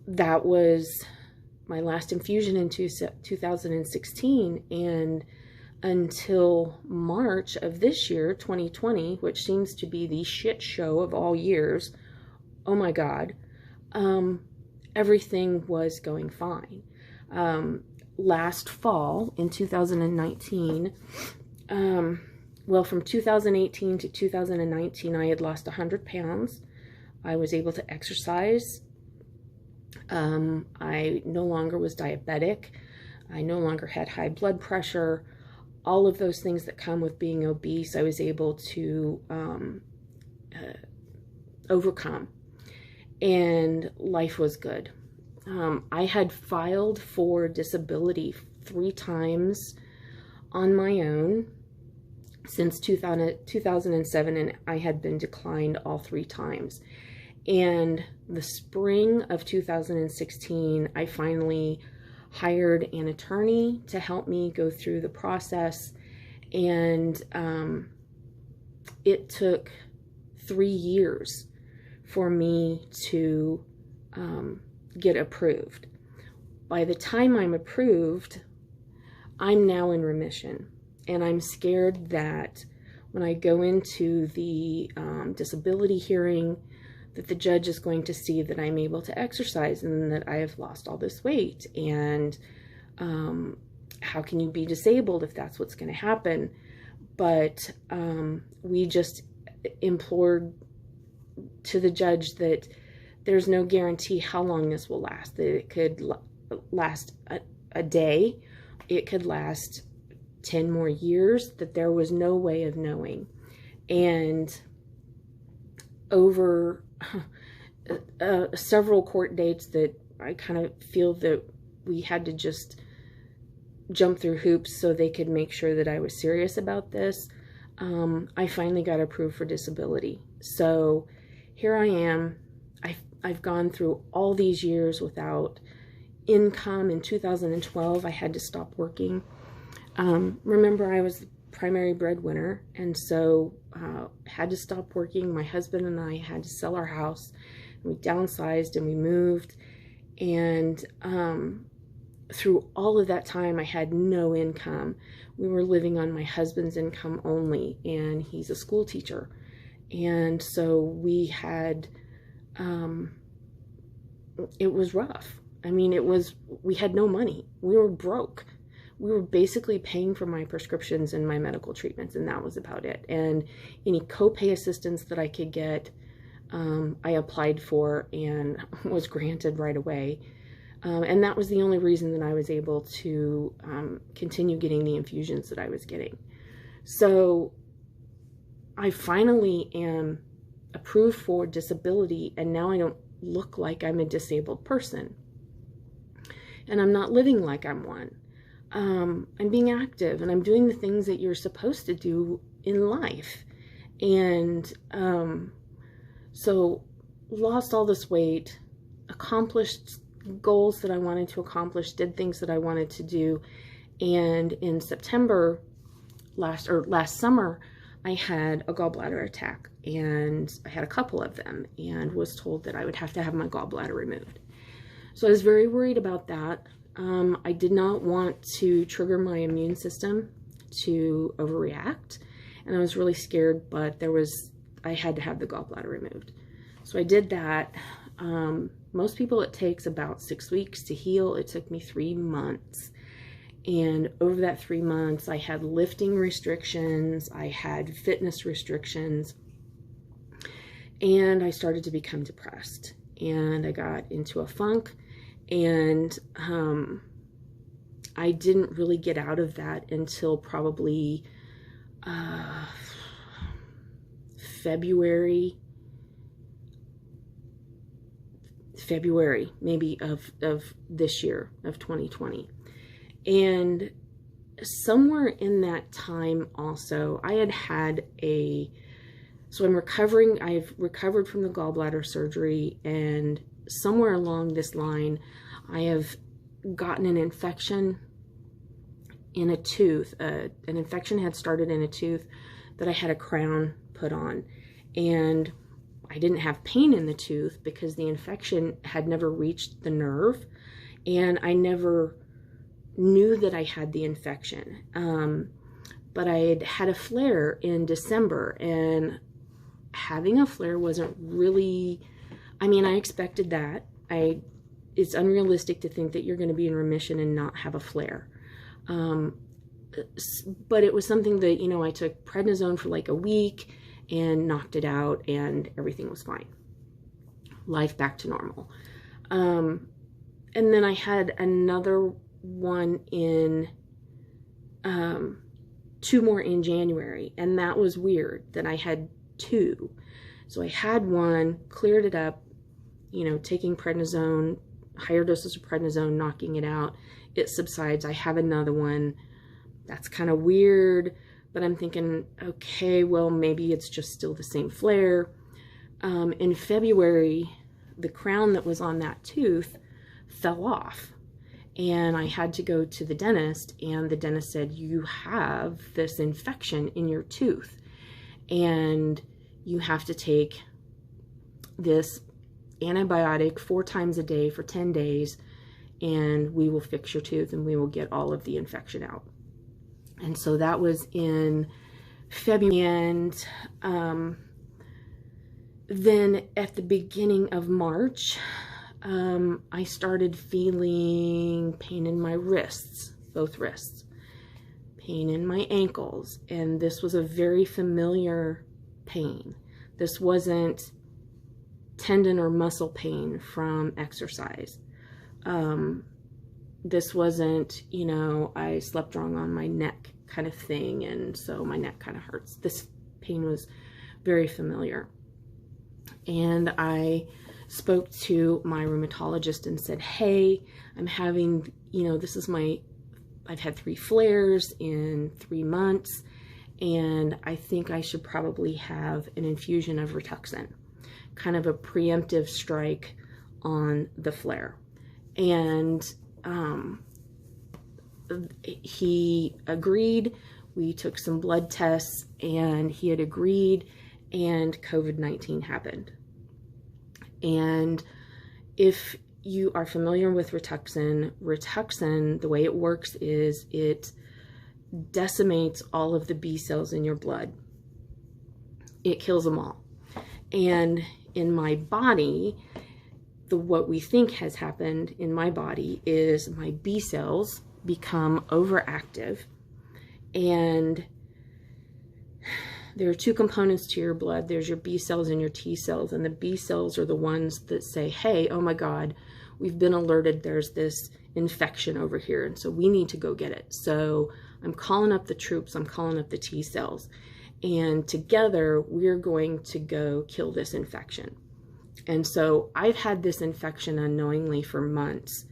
that was my last infusion in 2016, and until March of this year, 2020, which seems to be the shit show of all years, oh my God, everything was going fine. Last fall in 2019, well, from 2018 to 2019, I had lost 100 pounds. I was able to exercise. I no longer was diabetic. I no longer had high blood pressure. All of those things that come with being obese, I was able to overcome. And life was good. I had filed for disability 3 times on my own since 2007, and I had been declined all 3 times. And the spring of 2016, I finally hired an attorney to help me go through the process, and it took 3 years for me to get approved. By the time I'm approved, I'm now in remission, and I'm scared that when I go into the disability hearing, that the judge is going to see that I'm able to exercise and that I have lost all this weight. And how can you be disabled if that's what's going to happen? But we just implored to the judge that there's no guarantee how long this will last, that it could last a day, it could last 10 more years, that there was no way of knowing. And over several court dates that I kind of feel that we had to just jump through hoops so they could make sure that I was serious about this, I finally got approved for disability. So here I am. I've gone through all these years without income. In 2012, I had to stop working. Remember, I was the primary breadwinner, and so had to stop working. My husband and I had to sell our house. We downsized and we moved, and through all of that time, I had no income. We were living on my husband's income only, and he's a school teacher. And so we had, it was rough. I mean, we had no money. We were broke. We were basically paying for my prescriptions and my medical treatments, and that was about it. And any copay assistance that I could get, I applied for and was granted right away. And that was the only reason that I was able to continue getting the infusions that I was getting. So I finally am approved for disability, and now I don't look like I'm a disabled person. And I'm not living like I'm one. I'm being active, and I'm doing the things that you're supposed to do in life. And so lost all this weight, accomplished goals that I wanted to accomplish, did things that I wanted to do. And in September last summer, I had a gallbladder attack, and I had a couple of them, and was told that I would have to have my gallbladder removed. So I was very worried about that. I did not want to trigger my immune system to overreact, and I was really scared, but I had to have the gallbladder removed. So I did that. Most people, it takes about 6 weeks to heal. It took me 3 months. And over that 3 months, I had lifting restrictions, I had fitness restrictions, and I started to become depressed. And I got into a funk, and I didn't really get out of that until probably February maybe of this year, of 2020. And somewhere in that time also, so I'm recovering, I've recovered from the gallbladder surgery, and somewhere along this line, I have gotten an infection in a tooth. An infection had started in a tooth that I had a crown put on, and I didn't have pain in the tooth because the infection had never reached the nerve, and I never knew that I had the infection. But I had had a flare in December, and having a flare wasn't really, I mean, I expected that. It's unrealistic to think that you're going to be in remission and not have a flare. But it was something that, you know, I took prednisone for like a week and knocked it out, and everything was fine. Life back to normal. And then I had another one in, 2 more in January, and that was weird that I had 2. So I had one, cleared it up, you know, taking prednisone, higher doses of prednisone, knocking it out. It subsides. I have another one. That's kind of weird, but I'm thinking, okay, well, maybe it's just still the same flare. In February, the crown that was on that tooth fell off, and I had to go to the dentist, and the dentist said, you have this infection in your tooth, and you have to take this antibiotic 4 times a day for 10 days, and we will fix your tooth and we will get all of the infection out. And so that was in February. And then at the beginning of March, I started feeling pain in my wrists, both wrists, pain in my ankles. And this was a very familiar pain. This wasn't tendon or muscle pain from exercise. This wasn't, you know, I slept wrong on my neck kind of thing, and so my neck kind of hurts. This pain was very familiar. And I spoke to my rheumatologist and said, hey, I'm having, you know, I've had 3 flares in 3 months, and I think I should probably have an infusion of Rituxan, kind of a preemptive strike on the flare. And he agreed. We took some blood tests, and he had agreed, and COVID-19 happened. And if you are familiar with Rituxan, the way it works is it decimates all of the B cells in your blood. It kills them all. And in my body, what we think has happened in my body is my B cells become overactive, and there are 2 components to your blood. There's your B cells and your T cells, and the B cells are the ones that say, hey, oh my God, we've been alerted there's this infection over here, and so we need to go get it. So I'm calling up the troops, I'm calling up the T cells, and together we're going to go kill this infection. And so I've had this infection unknowingly for months.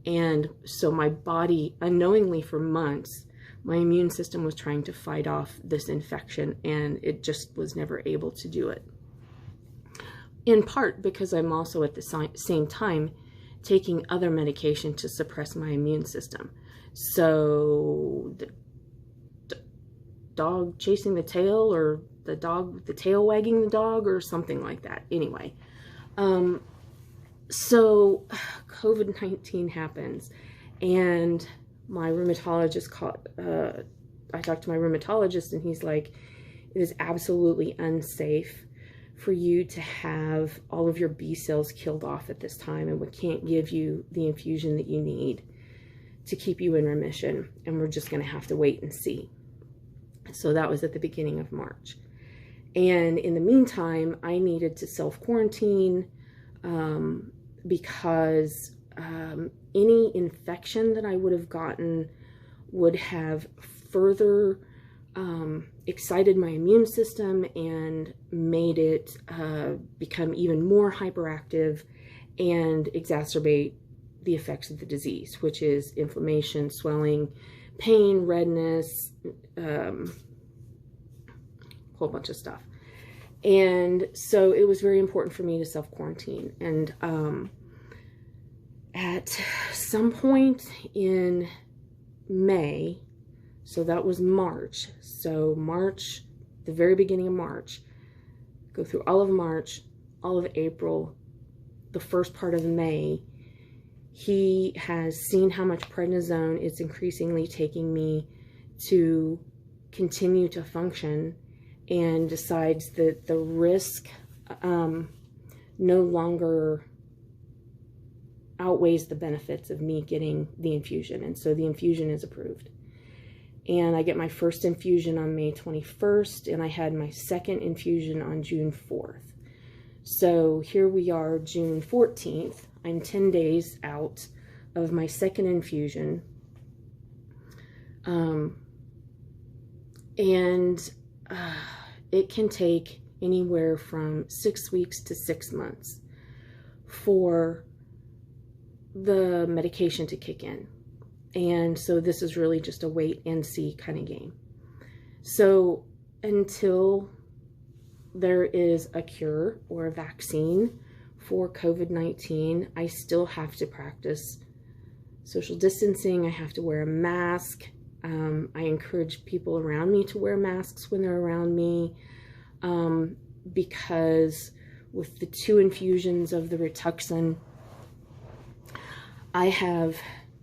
And so my body, unknowingly for months, my immune system was trying to fight off this infection, and it just was never able to do it. In part because I'm also at the same time taking other medication to suppress my immune system. So the dog chasing the tail, or the tail wagging the dog, or something like that. Anyway. So COVID-19 happens, and my rheumatologist I talked to my rheumatologist, and he's like, it is absolutely unsafe for you to have all of your B cells killed off at this time, and we can't give you the infusion that you need to keep you in remission, and we're just going to have to wait and see. So that was at the beginning of March. And in the meantime, I needed to self-quarantine because any infection that I would have gotten would have further excited my immune system and made it become even more hyperactive and exacerbate the effects of the disease, which is inflammation, swelling, pain, redness, whole bunch of stuff. And so it was very important for me to self-quarantine. And at some point in May, so that was March, so March, the very beginning of March, go through all of March, all of April, the first part of May, he has seen how much prednisone it's increasingly taking me to continue to function, and decides that the risk no longer outweighs the benefits of me getting the infusion. And so the infusion is approved. And I get my first infusion on May 21st, and I had my second infusion on June 4th. So here we are, June 14th. I'm 10 days out of my second infusion. It can take anywhere from 6 weeks to 6 months for the medication to kick in. And so this is really just a wait and see kind of game. So until there is a cure or a vaccine for COVID-19, I still have to practice social distancing. I have to wear a mask. I encourage people around me to wear masks when they're around me, because with the 2 infusions of the Rituxan, I have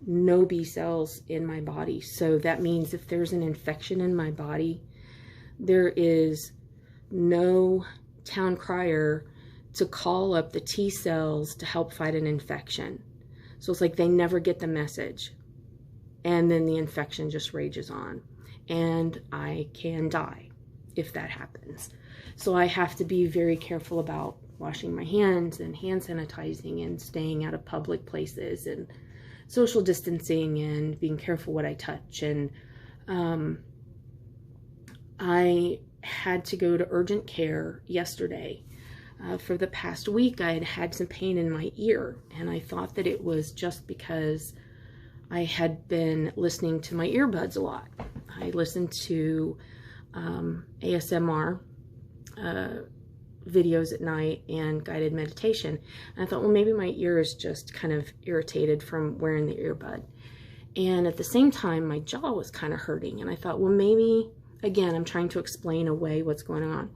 no B cells in my body. So that means if there's an infection in my body, there is no town crier to call up the T cells to help fight an infection. So it's like they never get the message. And then the infection just rages on. And I can die if that happens. So I have to be very careful about washing my hands and hand sanitizing and staying out of public places and social distancing and being careful what I touch. And I had to go to urgent care yesterday. For the past week, I had had some pain in my ear, and I thought that it was just because I had been listening to my earbuds a lot. I listened to ASMR videos at night and guided meditation. And I thought, well, maybe my ear is just kind of irritated from wearing the earbud. And at the same time, my jaw was kind of hurting. And I thought, well, maybe, again, I'm trying to explain away what's going on.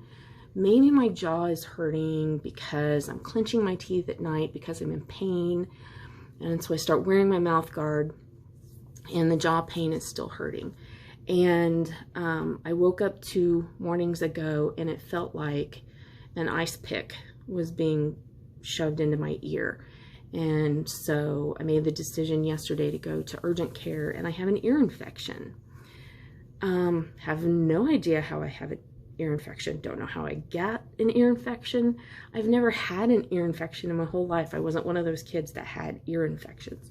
Maybe my jaw is hurting because I'm clenching my teeth at night because I'm in pain. And so I start wearing my mouth guard, and the jaw pain is still hurting. And I woke up 2 mornings ago, and it felt like an ice pick was being shoved into my ear. And so I made the decision yesterday to go to urgent care, and I have an ear infection. Have no idea how I have an ear infection. Don't know how I got an ear infection. I've never had an ear infection in my whole life. I wasn't one of those kids that had ear infections.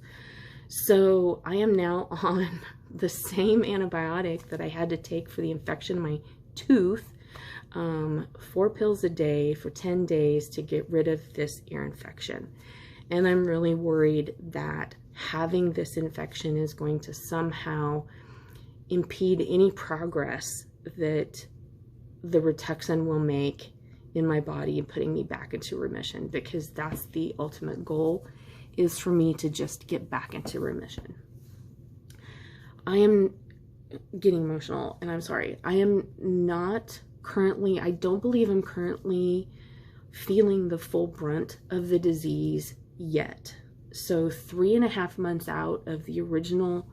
So I am now on the same antibiotic that I had to take for the infection in my tooth, 4 pills a day for 10 days to get rid of this ear infection. And I'm really worried that having this infection is going to somehow impede any progress that the Rituxan will make in my body and putting me back into remission, because that's the ultimate goal, is for me to just get back into remission. I am getting emotional, and I'm sorry. I am not currently, I don't believe I'm currently feeling the full brunt of the disease yet. So 3.5 months out of the original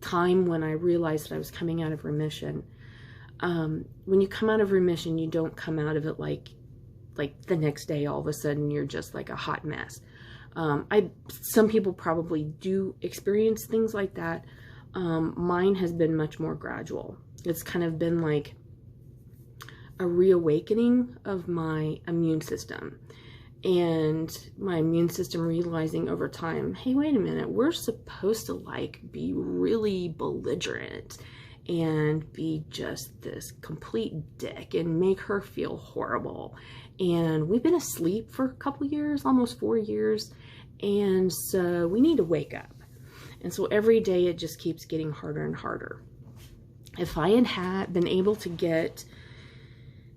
time when I realized that I was coming out of remission. When you come out of remission, you don't come out of it like the next day all of a sudden you're just like a hot mess. Some people probably do experience things like that. Mine has been much more gradual. It's kind of been like a reawakening of my immune system, and my immune system realizing over time, hey, wait a minute, we're supposed to like be really belligerent and be just this complete dick and make her feel horrible. And we've been asleep for a couple years, almost 4 years. And so we need to wake up. And so every day it just keeps getting harder and harder. If I had been able to get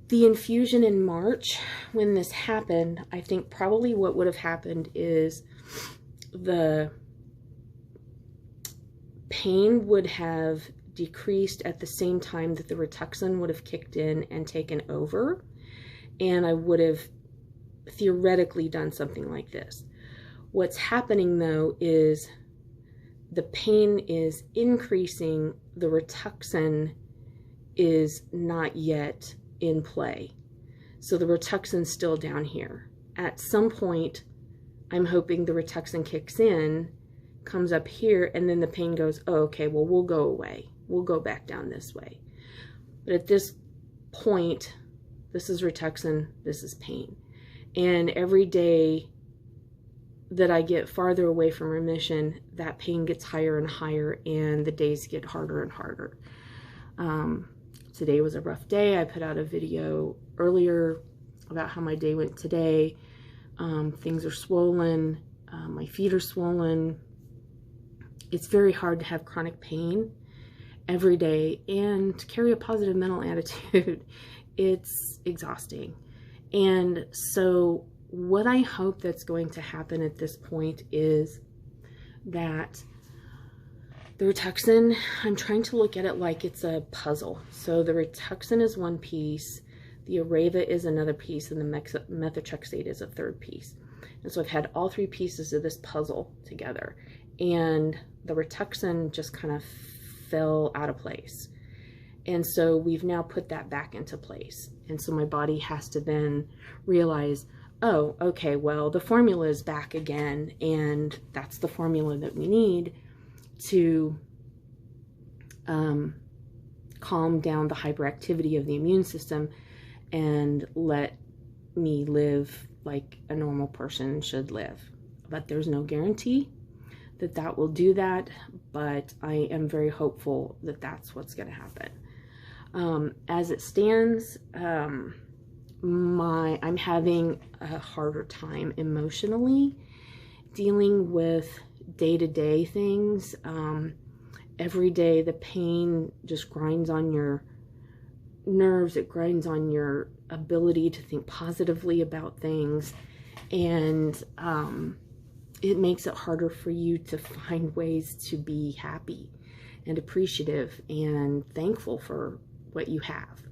the infusion in March when this happened, I think probably what would have happened is the pain would have decreased at the same time that the Rituxan would have kicked in and taken over, and I would have theoretically done something like this. What's happening though is the pain is increasing, the Rituxan is not yet in play. So the Rituxan's still down here. At some point, I'm hoping the Rituxan kicks in, comes up here, and then the pain goes, oh, okay, well, we'll go away. We'll go back down this way. But at this point, this is Rituxan, this is pain. And every day that I get farther away from remission, that pain gets higher and higher, and the days get harder and harder. Today was a rough day. I put out a video earlier about how my day went today. Things are swollen. My feet are swollen. It's very hard to have chronic pain every day and to carry a positive mental attitude. It's exhausting. And so what I hope that's going to happen at this point is that the Rituxan, I'm trying to look at it like it's a puzzle. So the Rituxan is one piece, the Arava is another piece, and the methotrexate is a third piece. And so I've had all three pieces of this puzzle together, and the Rituxan just kind of fell out of place. And so we've now put that back into place. And so my body has to then realize, oh, okay, well, the formula is back again, and that's the formula that we need to calm down the hyperactivity of the immune system and let me live like a normal person should live. But there's no guarantee that that will do that, but I am very hopeful that that's what's going to happen. As it stands, I'm having a harder time emotionally dealing with day-to-day things. Every day the pain just grinds on your nerves, it grinds on your ability to think positively about things, and it makes it harder for you to find ways to be happy and appreciative and thankful for what you have.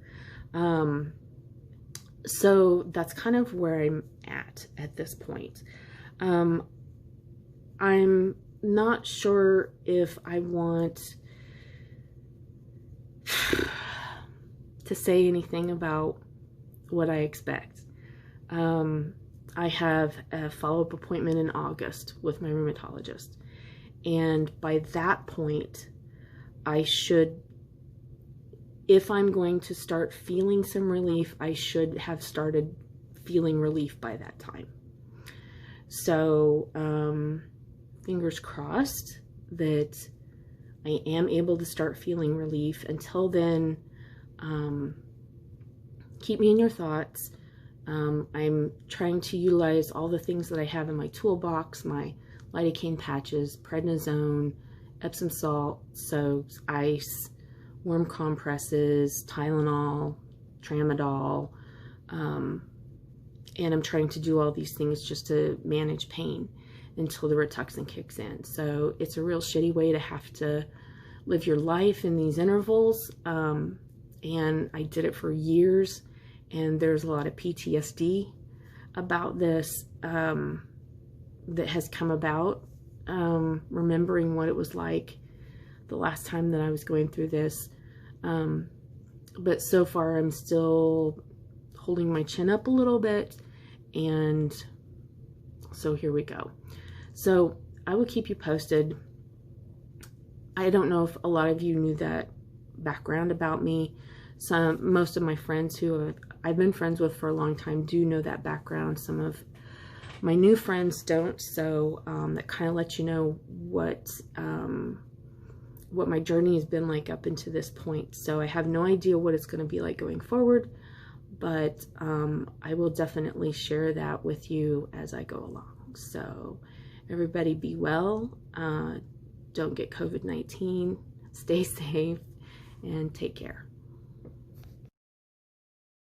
So that's kind of where I'm at this point. I'm not sure if I want to say anything about what I expect. I have a follow-up appointment in August with my rheumatologist, and by that point I should, if I'm going to start feeling some relief, I should have started feeling relief by that time. So fingers crossed that I am able to start feeling relief. Until then, keep me in your thoughts. I'm trying to utilize all the things that I have in my toolbox, my lidocaine patches, prednisone, Epsom salt, soaps, ice, warm compresses, Tylenol, Tramadol, and I'm trying to do all these things just to manage pain until the Rituxan kicks in. So it's a real shitty way to have to live your life in these intervals, and I did it for years, and there's a lot of PTSD about this that has come about, remembering what it was like the last time that I was going through this. But so far I'm still holding my chin up a little bit, and so here we go. So I will keep you posted. I don't know if a lot of you knew that background about me. Most of my friends who I've been friends with for a long time do know that background. Some of my new friends don't, so that kind of lets you know what my journey has been like up into this point. So I have no idea what it's going to be like going forward, but I will definitely share that with you as I go along. So everybody be well, don't get COVID-19, stay safe, and take care.